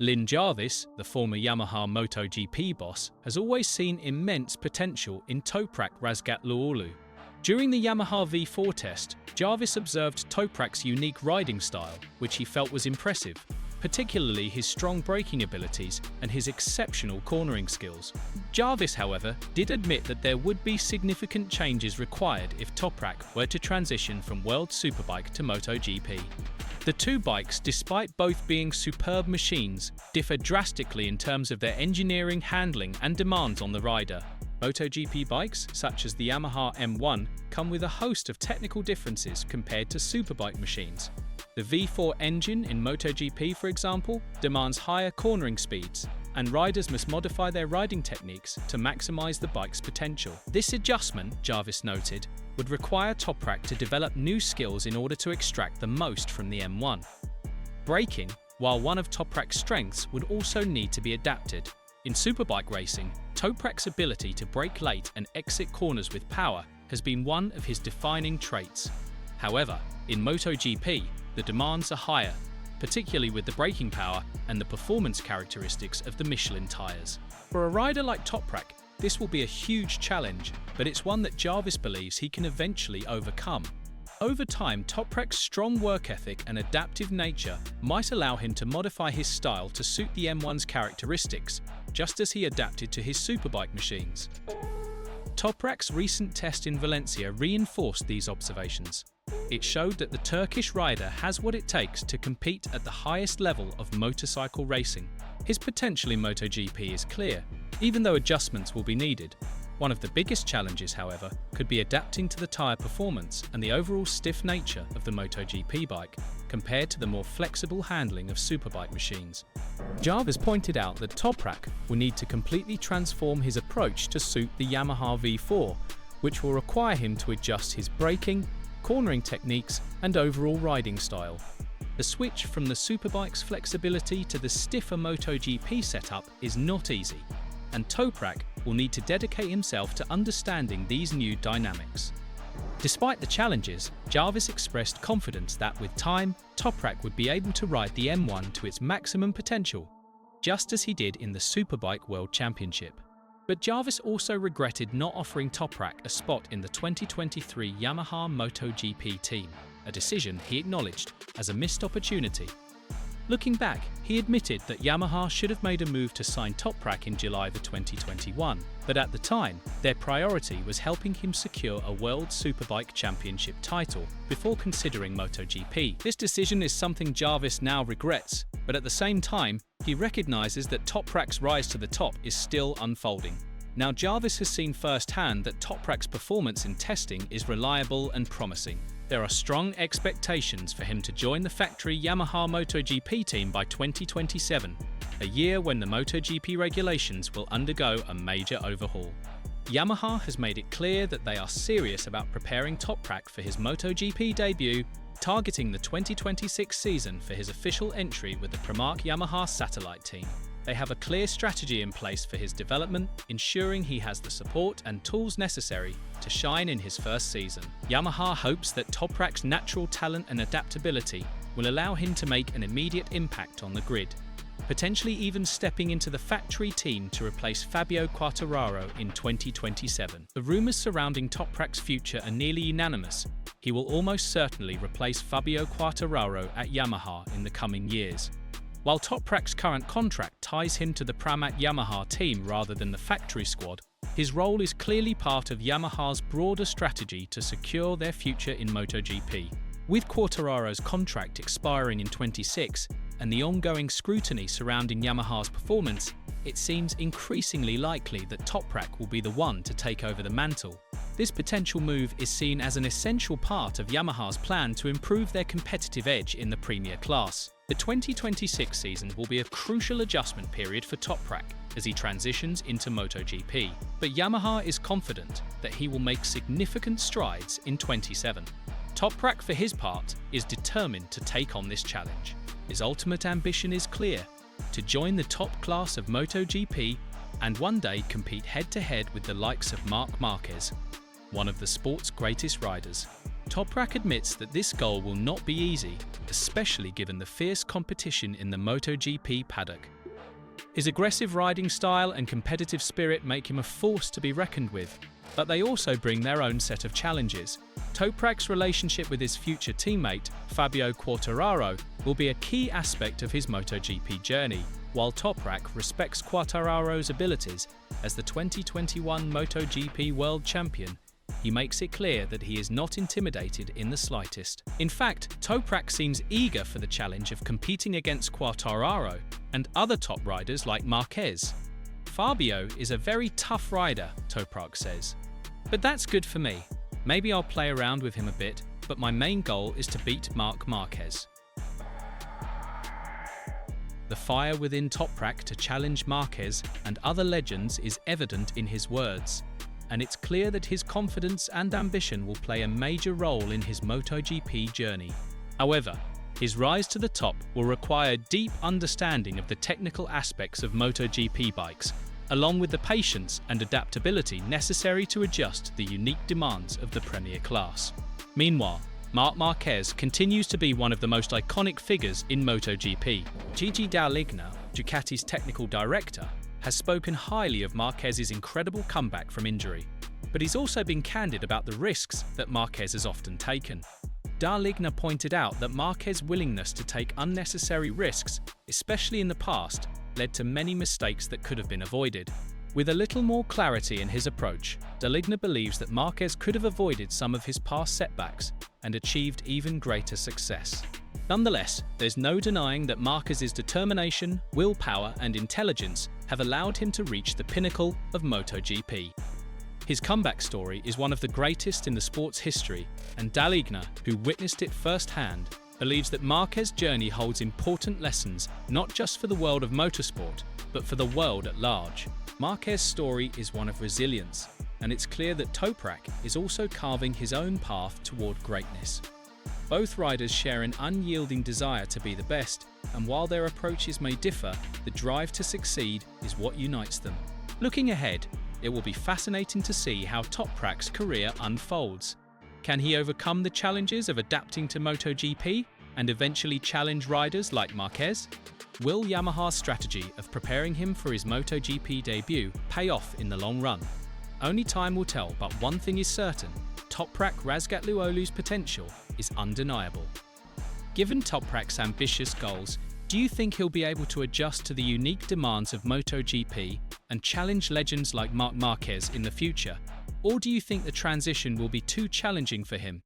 Lynn Jarvis, the former Yamaha MotoGP boss, has always seen immense potential in Toprak Razgatlıoğlu. During the Yamaha V4 test, Jarvis observed Toprak's unique riding style, which he felt was impressive, particularly his strong braking abilities and his exceptional cornering skills. Jarvis, however, did admit that there would be significant changes required if Toprak were to transition from World Superbike to MotoGP. The two bikes, despite both being superb machines, differ drastically in terms of their engineering, handling, and demands on the rider. MotoGP bikes, such as the Yamaha M1, come with a host of technical differences compared to superbike machines. The V4 engine in MotoGP, for example, demands higher cornering speeds, and riders must modify their riding techniques to maximize the bike's potential. This adjustment, Jarvis noted, would require Toprak to develop new skills in order to extract the most from the M1. Braking, while one of Toprak's strengths, would also need to be adapted. In superbike racing, Toprak's ability to brake late and exit corners with power has been one of his defining traits. However, in MotoGP, the demands are higher, particularly with the braking power and the performance characteristics of the Michelin tyres. For a rider like Toprak, this will be a huge challenge, but it's one that Jarvis believes he can eventually overcome. Over time, Toprak's strong work ethic and adaptive nature might allow him to modify his style to suit the M1's characteristics, just as he adapted to his superbike machines. Toprak's recent test in Valencia reinforced these observations. It showed that the Turkish rider has what it takes to compete at the highest level of motorcycle racing. His potential in MotoGP is clear, even though adjustments will be needed. One of the biggest challenges, however, could be adapting to the tyre performance and the overall stiff nature of the MotoGP bike, compared to the more flexible handling of superbike machines. Jarvis pointed out that Toprak will need to completely transform his approach to suit the Yamaha V4, which will require him to adjust his braking, cornering techniques, and overall riding style. The switch from the superbike's flexibility to the stiffer MotoGP setup is not easy, and Toprak will need to dedicate himself to understanding these new dynamics. Despite the challenges, Jarvis expressed confidence that with time, Toprak would be able to ride the M1 to its maximum potential, just as he did in the Superbike World Championship. But Jarvis also regretted not offering Toprak a spot in the 2023 Yamaha MotoGP team, a decision he acknowledged as a missed opportunity. Looking back, he admitted that Yamaha should have made a move to sign Toprak in July 2021, but at the time, their priority was helping him secure a World Superbike Championship title before considering MotoGP. This decision is something Jarvis now regrets, but at the same time, he recognizes that Toprak's rise to the top is still unfolding. Now, Jarvis has seen firsthand that Toprak's performance in testing is reliable and promising. There are strong expectations for him to join the factory Yamaha MotoGP team by 2027, a year when the MotoGP regulations will undergo a major overhaul. Yamaha has made it clear that they are serious about preparing Toprak for his MotoGP debut, targeting the 2026 season for his official entry with the Pramac Yamaha satellite team. They have a clear strategy in place for his development, ensuring he has the support and tools necessary to shine in his first season. Yamaha hopes that Toprak's natural talent and adaptability will allow him to make an immediate impact on the grid, potentially even stepping into the factory team to replace Fabio Quartararo in 2027. The rumours surrounding Toprak's future are nearly unanimous. He will almost certainly replace Fabio Quartararo at Yamaha in the coming years. While Toprak's current contract ties him to the Pramac Yamaha team rather than the factory squad, his role is clearly part of Yamaha's broader strategy to secure their future in MotoGP. With Quartararo's contract expiring in 2026 and the ongoing scrutiny surrounding Yamaha's performance, it seems increasingly likely that Toprak will be the one to take over the mantle. This potential move is seen as an essential part of Yamaha's plan to improve their competitive edge in the Premier class. The 2026 season will be a crucial adjustment period for Toprak as he transitions into MotoGP, but Yamaha is confident that he will make significant strides in 2027. Toprak, for his part, is determined to take on this challenge. His ultimate ambition is clear: to join the top class of MotoGP and one day compete head-to-head with the likes of Marc Marquez, one of the sport's greatest riders. Toprak admits that this goal will not be easy, especially given the fierce competition in the MotoGP paddock. His aggressive riding style and competitive spirit make him a force to be reckoned with, but they also bring their own set of challenges. Toprak's relationship with his future teammate, Fabio Quartararo, will be a key aspect of his MotoGP journey. While Toprak respects Quartararo's abilities as the 2021 MotoGP World Champion, he makes it clear that he is not intimidated in the slightest. In fact, Toprak seems eager for the challenge of competing against Quartararo and other top riders like Marquez. Fabio is a very tough rider, Toprak says. But that's good for me. Maybe I'll play around with him a bit, but my main goal is to beat Marc Marquez. The fire within Toprak to challenge Marquez and other legends is evident in his words, and it's clear that his confidence and ambition will play a major role in his MotoGP journey. However, his rise to the top will require deep understanding of the technical aspects of MotoGP bikes, along with the patience and adaptability necessary to adjust to the unique demands of the Premier class. Meanwhile, Marc Marquez continues to be one of the most iconic figures in MotoGP. Gigi Dall'Igna, Ducati's technical director, has spoken highly of Marquez's incredible comeback from injury, but he's also been candid about the risks that Marquez has often taken. Dall'Igna pointed out that Marquez's willingness to take unnecessary risks, especially in the past, led to many mistakes that could have been avoided. With a little more clarity in his approach, Dall'Igna believes that Marquez could have avoided some of his past setbacks and achieved even greater success. Nonetheless, there's no denying that Marquez's determination, willpower, and intelligence have allowed him to reach the pinnacle of MotoGP. His comeback story is one of the greatest in the sport's history, and Dall'Igna, who witnessed it firsthand, believes that Marquez's journey holds important lessons not just for the world of motorsport, but for the world at large. Marquez's story is one of resilience, and it's clear that Toprak is also carving his own path toward greatness. Both riders share an unyielding desire to be the best, and while their approaches may differ, the drive to succeed is what unites them. Looking ahead, it will be fascinating to see how Toprak's career unfolds. Can he overcome the challenges of adapting to MotoGP and eventually challenge riders like Marquez? Will Yamaha's strategy of preparing him for his MotoGP debut pay off in the long run? Only time will tell, but one thing is certain: Toprak Razgatlıoğlu's potential is undeniable. Given Toprak's ambitious goals, do you think he'll be able to adjust to the unique demands of MotoGP and challenge legends like Marc Marquez in the future? Or do you think the transition will be too challenging for him?